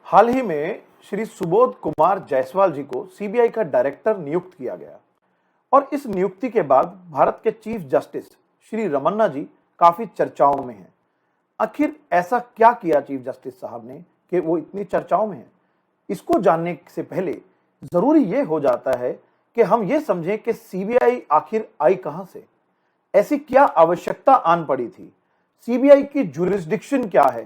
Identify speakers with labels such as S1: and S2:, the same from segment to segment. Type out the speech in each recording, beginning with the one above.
S1: हाल ही में श्री सुबोध कुमार जायसवाल जी को सीबीआई का डायरेक्टर नियुक्त किया गया और इस नियुक्ति के बाद भारत के चीफ जस्टिस श्री रमन्ना जी काफी चर्चाओं में हैं। आखिर ऐसा क्या किया चीफ जस्टिस साहब ने कि वो इतनी चर्चाओं में हैं? इसको जानने से पहले जरूरी ये हो जाता है कि हम ये समझें कि सीबीआई आखिर आई कहां से, ऐसी क्या आवश्यकता आन पड़ी थी, सीबीआई की जुरिस्डिक्शन क्या है,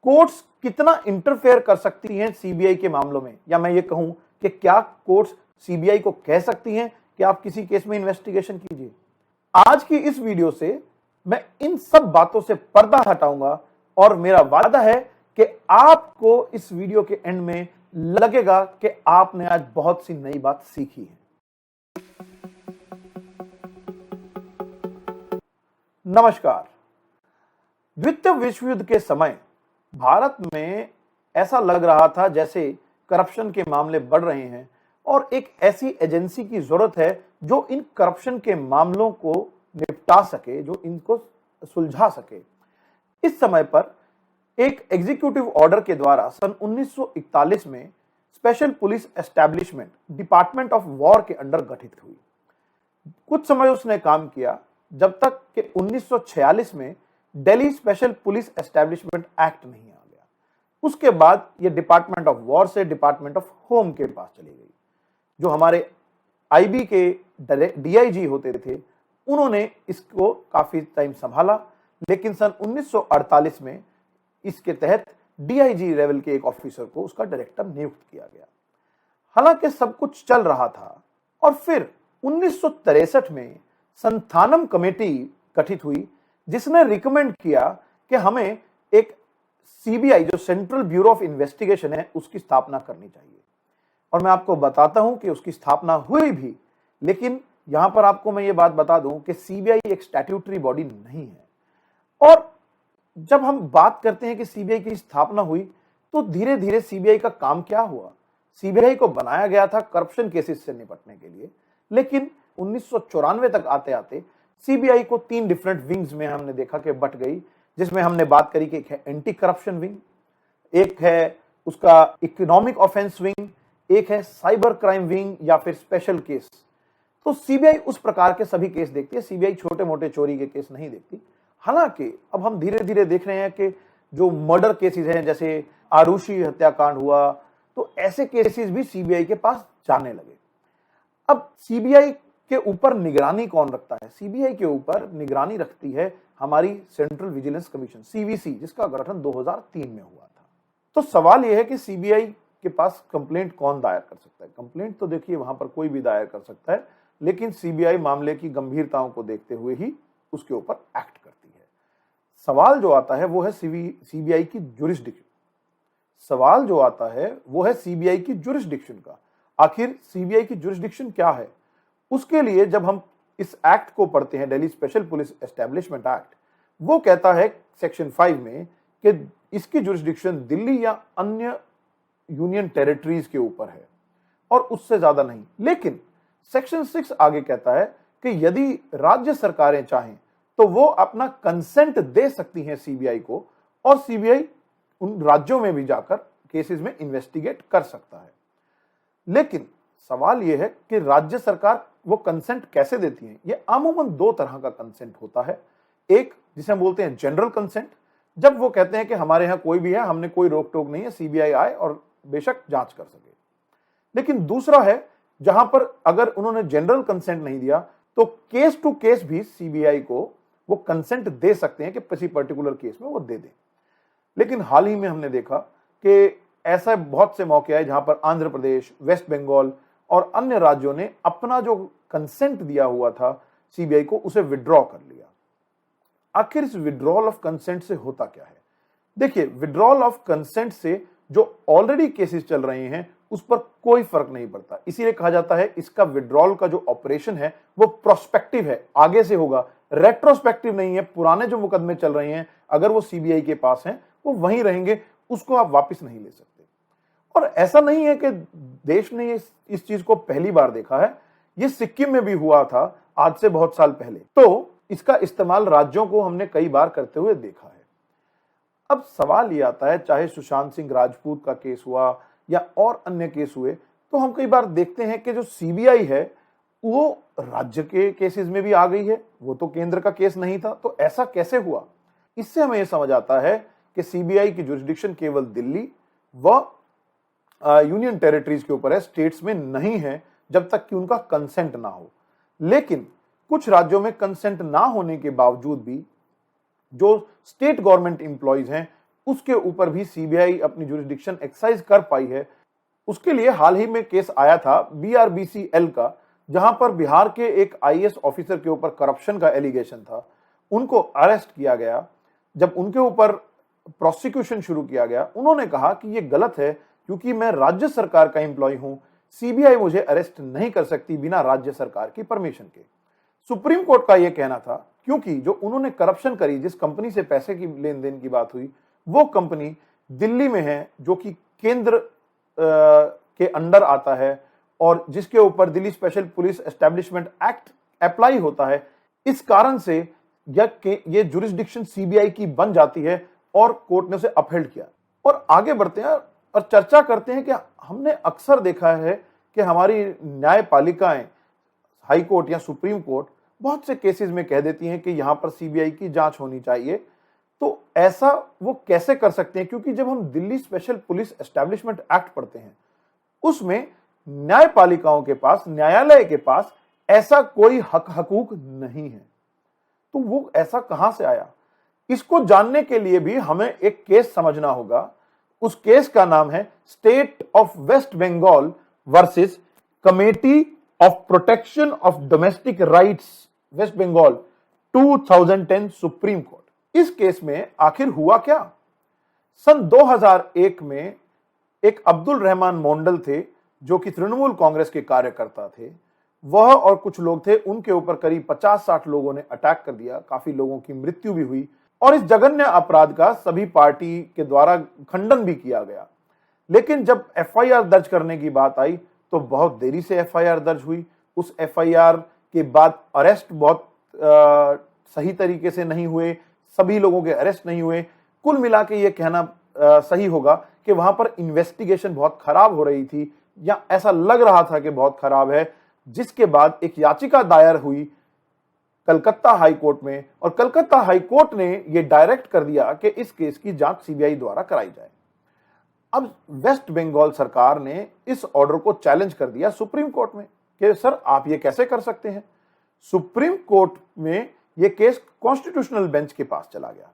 S1: कोर्ट्स कितना इंटरफेयर कर सकती हैं सीबीआई के मामलों में, या मैं ये कहूं कि क्या कोर्ट्स सीबीआई को कह सकती हैं कि आप किसी केस में इन्वेस्टिगेशन कीजिए। आज की इस वीडियो से मैं इन सब बातों से पर्दा हटाऊंगा और मेरा वादा है कि आपको इस वीडियो के एंड में लगेगा कि आपने आज बहुत सी नई बात सीखी है। नमस्कार। द्वितीय विश्व युद्ध के समय भारत में ऐसा लग रहा था जैसे करप्शन के मामले बढ़ रहे हैं और एक ऐसी एजेंसी की जरूरत है जो इन करप्शन के मामलों को निपटा सके, जो इनको सुलझा सके। इस समय पर एक एग्जीक्यूटिव ऑर्डर के द्वारा सन 1941 में special police establishment department of war के अंडर गठित हुई। कुछ समय उसने काम किया जब तक कि 1946 में Delhi special police establishment act नहीं आ गया। उसके बाद यह डिपार्टमेंट ऑफ वॉर से डिपार्टमेंट ऑफ होम के पास चली गई। जो हमारे आईबी के डीआईजी होते थे उन्होंने इसको काफी टाइम संभाला, लेकिन सन 1948 में इसके तहत डीआईजी लेवल के एक ऑफिसर को उसका डायरेक्टर नियुक्त किया गया। हालांकि सब कुछ चल रहा था और फिर 1963 में संथानम कमेटी गठित हुई जिसने रिकमेंड किया कि हमें एक सीबीआई जो सेंट्रल ब्यूरो ऑफ इन्वेस्टिगेशन है उसकी स्थापना करनी चाहिए। और मैं आपको बताता हूं कि उसकी स्थापना हुई भी, लेकिन यहां पर आपको मैं ये बात बता दूं कि सीबीआई एक स्टैट्यूटरी बॉडी नहीं है। और जब हम बात करते हैं कि सीबीआई की स्थापना हुई तो धीरे धीरे सीबीआई का काम क्या हुआ। सीबीआई को बनाया गया था करप्शन केसेस से निपटने के लिए, लेकिन 1994 तक आते आते सीबीआई को 3 डिफरेंट विंग्स में हमने देखा कि बट गई, जिसमें हमने बात करी कि एक है एंटी करप्शन विंग, एक है उसका इकोनॉमिक ऑफेंस विंग, एक है साइबर क्राइम विंग या फिर स्पेशल केस। तो सीबीआई उस प्रकार के सभी केस देखती है, सीबीआई छोटे मोटे चोरी के केस नहीं देखती। हालांकि अब हम धीरे धीरे देख रहे हैं कि जो मर्डर केसेस हैं, जैसे आरुषि हत्याकांड हुआ, तो ऐसे केसेस भी सीबीआई के पास जाने लगे। अब सीबीआई के ऊपर निगरानी कौन रखता है? सीबीआई के ऊपर निगरानी रखती है हमारी सेंट्रल विजिलेंस कमीशन सीवीसी, जिसका गठन 2003 में हुआ था। तो सवाल यह है कि सीबीआई के पास कंप्लेंट कौन दायर कर सकता है? कंप्लेंट तो देखिए वहां पर कोई भी दायर कर सकता है, लेकिन सीबीआई मामले की गंभीरताओं को देखते हुए ही उसके ऊपर एक्ट करती है। सवाल जो आता है वो है सीबीआई की जुरिस्डिक्शन। सवाल जो आता है वो है सीबीआई की जुरिस्डिक्शन का। आखिर सीबीआई की जुरिस्डिक्शन क्या है? उसके लिए जब हम इस एक्ट को पढ़ते हैं, Delhi special police establishment act, वो कहता है सेक्शन 5 में कि इसकी जुरिस्डिक्शन दिल्ली या अन्य यूनियन टेरिटरीज के ऊपर है और उससे ज्यादा नहीं। लेकिन सेक्शन 6 आगे कहता है कि यदि राज्य सरकारें चाहें तो वो अपना कंसेंट दे सकती हैं सीबीआई को, और सीबीआई उन राज्यों में भी जाकर केसेस में इन्वेस्टिगेट कर सकता है। लेकिन सवाल यह है कि राज्य सरकार वो कंसेंट कैसे देती है? ये अमूमन 2 तरह का कंसेंट होता है। एक जिसे हम बोलते हैं जनरल कंसेंट, जब वो कहते हैं कि हमारे यहां कोई भी है, हमने कोई रोक टोक नहीं है, सीबीआई आए और बेशक जांच कर सके। लेकिन दूसरा है जहां पर अगर उन्होंने जनरल कंसेंट नहीं दिया तो केस टू केस भी सीबीआई को वो कंसेंट दे सकते हैं कि किसी पर्टिकुलर केस में वो दे दें। लेकिन हाल ही में हमने देखा कि ऐसा बहुत से मौके आए जहां पर आंध्र प्रदेश, वेस्ट बंगाल और अन्य राज्यों ने अपना जो कंसेंट दिया हुआ था सीबीआई को, उसे विड्रॉ कर लिया। आखिर इस विड्रॉल ऑफ कंसेंट से होता क्या है? देखिए, विड्रॉल ऑफ कंसेंट से जो ऑलरेडी केसेस चल रहे हैं उस पर कोई फर्क नहीं पड़ता। इसीलिए कहा जाता है इसका विड्रॉल का जो ऑपरेशन है वो प्रोस्पेक्टिव है, आगे से होगा, रेट्रोस्पेक्टिव नहीं है। पुराने जो मुकदमे चल रहे हैं अगर वो सीबीआई के पास हैं वो वहीं रहेंगे, उसको आप वापस नहीं ले सकते। और ऐसा नहीं है कि देश ने इस चीज को पहली बार देखा है, ये सिक्किम में भी हुआ था आज से बहुत साल पहले। तो इसका इस्तेमाल राज्यों को हमने कई बार करते हुए देखा है। अब सवाल ये आता है, चाहे सुशांत सिंह राजपूत का केस हुआ या और अन्य केस हुए, तो हम कई बार देखते हैं कि जो सीबीआई है वो राज्य के केसेस में भी आ गई है, वो तो केंद्र का केस नहीं था, तो ऐसा कैसे हुआ? इससे हमें यह समझ आता है कि सीबीआई की जुरिस्डिक्शन केवल दिल्ली व यूनियन टेरिटरीज के ऊपर है, स्टेट्स में नहीं है जब तक कि उनका कंसेंट ना हो। लेकिन कुछ राज्यों में कंसेंट ना होने के बावजूद भी जो स्टेट गवर्नमेंट एम्प्लॉइज हैं उसके ऊपर भी सीबीआई अपनी जुरिस्डिक्शन एक्सरसाइज कर पाई है। उसके लिए हाल ही में केस आया था बीआरबीसीएल का, जहां पर बिहार के एक आईएएस ऑफिसर के ऊपर करप्शन का एलिगेशन था। उनको अरेस्ट किया गया। जब उनके ऊपर प्रोसिक्यूशन शुरू किया गया, उन्होंने कहा कि यह गलत है क्योंकि मैं राज्य सरकार का एम्प्लॉय हूं, सीबीआई मुझे अरेस्ट नहीं कर सकती बिना राज्य सरकार की परमिशन के। सुप्रीम कोर्ट का यह कहना था क्योंकि जो उन्होंने करप्शन करी, जिस कंपनी से पैसे की लेन देन की बात हुई, वो कंपनी दिल्ली में है जो कि केंद्र के अंडर आता है और जिसके ऊपर Delhi special police establishment act apply होता है। इस कारण से ये जुरिस्डिक्शन सीबीआई की बन जाती है और कोर्ट ने उसे अपहेल्ड किया। और आगे बढ़ते हैं और चर्चा करते हैं कि हमने अक्सर देखा है कि हमारी न्यायपालिकाएं, हाई कोर्ट या सुप्रीम कोर्ट, बहुत से केसेस में कह देती हैं कि यहां पर सीबीआई की जांच होनी चाहिए। तो ऐसा वो कैसे कर सकते हैं? क्योंकि जब हम Delhi special police establishment act पढ़ते हैं, उसमें न्यायपालिकाओं के पास, न्यायालय के पास ऐसा कोई हक हकूक नहीं है। तो वो ऐसा कहां से आया? इसको जानने के लिए भी हमें एक केस समझना होगा। उस केस का नाम है state of West Bengal versus committee of protection of domestic rights West Bengal 2010 Supreme Court. इस केस में आखिर हुआ क्या? सन 2001 में एक अब्दुल रहमान मोंडल थे जो कि तृणमूल कांग्रेस के कार्यकर्ता थे। वह और कुछ लोग थे, उनके ऊपर करीब 50-60 लोगों ने अटैक कर दिया, काफी लोगों की मृत्यु भी हुई और इस जघन्य अपराध का सभी पार्टी के द्वारा खंडन भी किया गया। लेकिन जब एफआईआर दर्ज करने की बात आई तो बहुत देरी से एफआईआर दर्ज हुई। उस एफआईआर के बाद अरेस्ट बहुत सही तरीके से नहीं हुए, सभी लोगों के अरेस्ट नहीं हुए। कुल मिला के ये कहना सही होगा कि वहां पर इन्वेस्टिगेशन बहुत खराब हो रही थी या ऐसा लग रहा था कि बहुत खराब है, जिसके बाद एक याचिका दायर हुई कलकत्ता हाई कोर्ट में और कलकत्ता हाई कोर्ट ने यह डायरेक्ट कर दिया कि इस केस की जांच सीबीआई द्वारा कराई जाए। अब वेस्ट बंगाल सरकार ने इस ऑर्डर को चैलेंज कर दिया सुप्रीम कोर्ट में कि सर आप ये कैसे कर सकते हैं। सुप्रीम कोर्ट में यह केस कॉन्स्टिट्यूशनल बेंच के पास चला गया,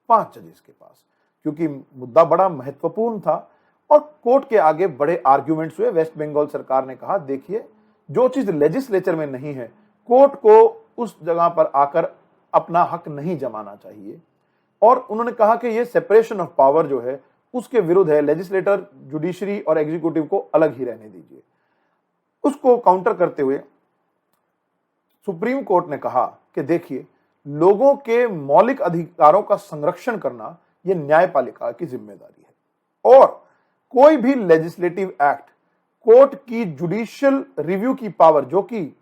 S1: 5 जजेस के पास, क्योंकि मुद्दा बड़ा महत्वपूर्ण था और कोर्ट के आगे बड़े आर्ग्यूमेंट्स हुए। वेस्ट बंगाल सरकार ने कहा देखिए, जो चीज लेजिस्लेचर में नहीं है, कोर्ट को उस जगह पर आकर अपना हक नहीं जमाना चाहिए। और उन्होंने कहा कि यह सेपरेशन ऑफ पावर जो है उसके विरुद्ध है, लेजिस्लेटर, जुडिशरी और एग्जीक्यूटिव को अलग ही रहने दीजिए। उसको काउंटर करते हुए सुप्रीम कोर्ट ने कहा कि देखिए, लोगों के मौलिक अधिकारों का संरक्षण करना यह न्यायपालिका की जिम्मेदारी है और कोई भी लेजिस्लेटिव एक्ट कोर्ट की जुडिशियल रिव्यू की पावर, जो कि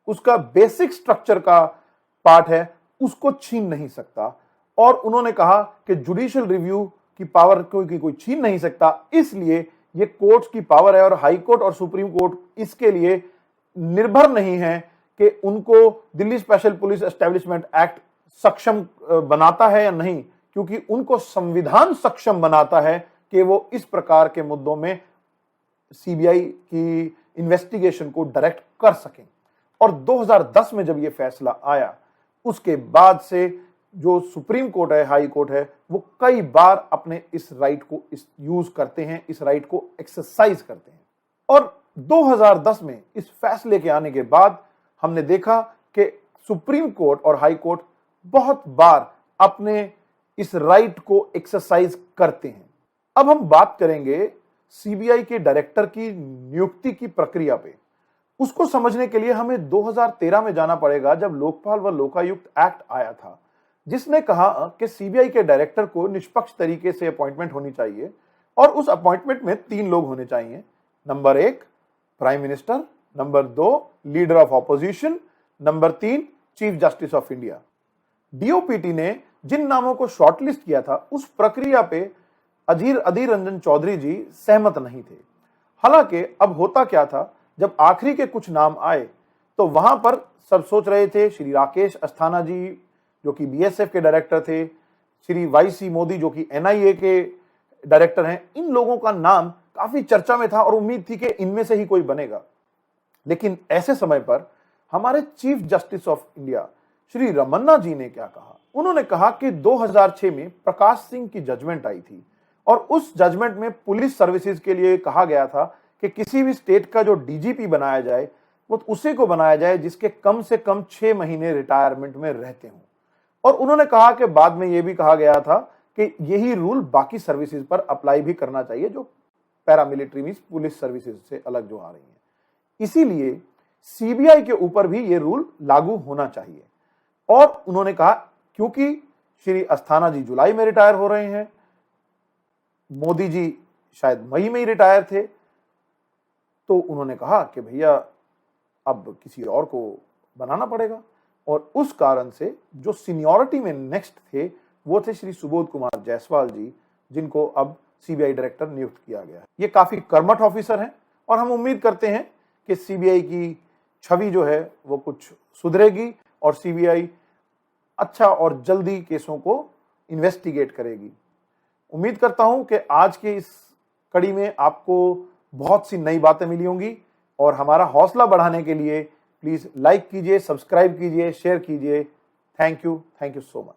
S1: उसका बेसिक स्ट्रक्चर का पार्ट है, उसको छीन नहीं सकता। और उन्होंने कहा कि जुडिशियल रिव्यू की पावर कोई छीन नहीं सकता, इसलिए ये कोर्ट्स की पावर है और हाई कोर्ट और सुप्रीम कोर्ट इसके लिए निर्भर नहीं है कि उनको Delhi special police establishment act सक्षम बनाता है या नहीं, क्योंकि उनको संविधान सक्षम बनाता है कि वो इस प्रकार के मुद्दों में सीबीआई की इन्वेस्टिगेशन को डायरेक्ट कर सकें। और 2010 में जब यह फैसला आया, उसके बाद से जो सुप्रीम कोर्ट है, हाई कोर्ट है, वो कई बार अपने इस राइट को यूज करते हैं, इस राइट को एक्सरसाइज करते हैं। और 2010 में इस फैसले के आने के बाद हमने देखा कि सुप्रीम कोर्ट और हाई कोर्ट बहुत बार अपने इस राइट को एक्सरसाइज करते हैं। अब हम बात करेंगे सीबीआई के डायरेक्टर की नियुक्ति की प्रक्रिया पे। उसको समझने के लिए हमें 2013 में जाना पड़ेगा, जब लोकपाल व लोकायुक्त एक्ट आया था, जिसने कहा कि सीबीआई के डायरेक्टर को निष्पक्ष तरीके से अपॉइंटमेंट होनी चाहिए और उस अपॉइंटमेंट में 3 लोग होने चाहिए। Number 1 prime minister, number 2 leader of opposition, number 3 chief justice of India. DOPT ने जिन नामों को शॉर्टलिस्ट किया था उस प्रक्रिया पे अधीर रंजन चौधरी जी सहमत नहीं थे। हालांकि अब होता क्या था, जब आखिरी के कुछ नाम आए तो वहां पर सब सोच रहे थे श्री राकेश अस्थाना जी जो कि बीएसएफ के डायरेक्टर थे, श्री वाईसी मोदी जो कि एनआईए के डायरेक्टर हैं, इन लोगों का नाम काफी चर्चा में था और उम्मीद थी कि इनमें से ही कोई बनेगा। लेकिन ऐसे समय पर हमारे chief justice of India Shri Ramana ji ने क्या कहा, उन्होंने कहा कि 2006 में प्रकाश सिंह की जजमेंट आई थी और उस जजमेंट में पुलिस सर्विसेज के लिए कहा गया था कि किसी भी स्टेट का जो डीजीपी बनाया जाए वो उसी को बनाया जाए जिसके कम से कम 6 महीने रिटायरमेंट में रहते हों। और उन्होंने कहा कि बाद में यह भी कहा गया था कि यही रूल बाकी सर्विसेज पर अप्लाई भी करना चाहिए जो पैरामिलिट्री मींस पुलिस सर्विसेज से अलग जो आ रही है। इसीलिए सीबीआई के ऊपर भी यह रूल लागू होना चाहिए। और उन्होंने कहा क्योंकि श्री अस्थाना जी जुलाई में रिटायर हो रहे हैं, मोदी जी शायद मई में ही रिटायर थे, तो उन्होंने कहा कि भैया अब किसी और को बनाना पड़ेगा। और उस कारण से जो सीनियरिटी में नेक्स्ट थे वो थे श्री सुबोध कुमार जायसवाल जी, जिनको अब सीबीआई डायरेक्टर नियुक्त किया गया है। ये काफी कर्मठ ऑफिसर हैं और हम उम्मीद करते हैं कि सीबीआई की छवि जो है वो कुछ सुधरेगी और सीबीआई अच्छा और जल्दी केसों को इन्वेस्टिगेट करेगी। उम्मीद करता हूं कि आज के इस कड़ी में आपको बहुत सी नई बातें मिली होंगी और हमारा हौसला बढ़ाने के लिए प्लीज लाइक कीजिए, सब्सक्राइब कीजिए, शेयर कीजिए। Thank you so much.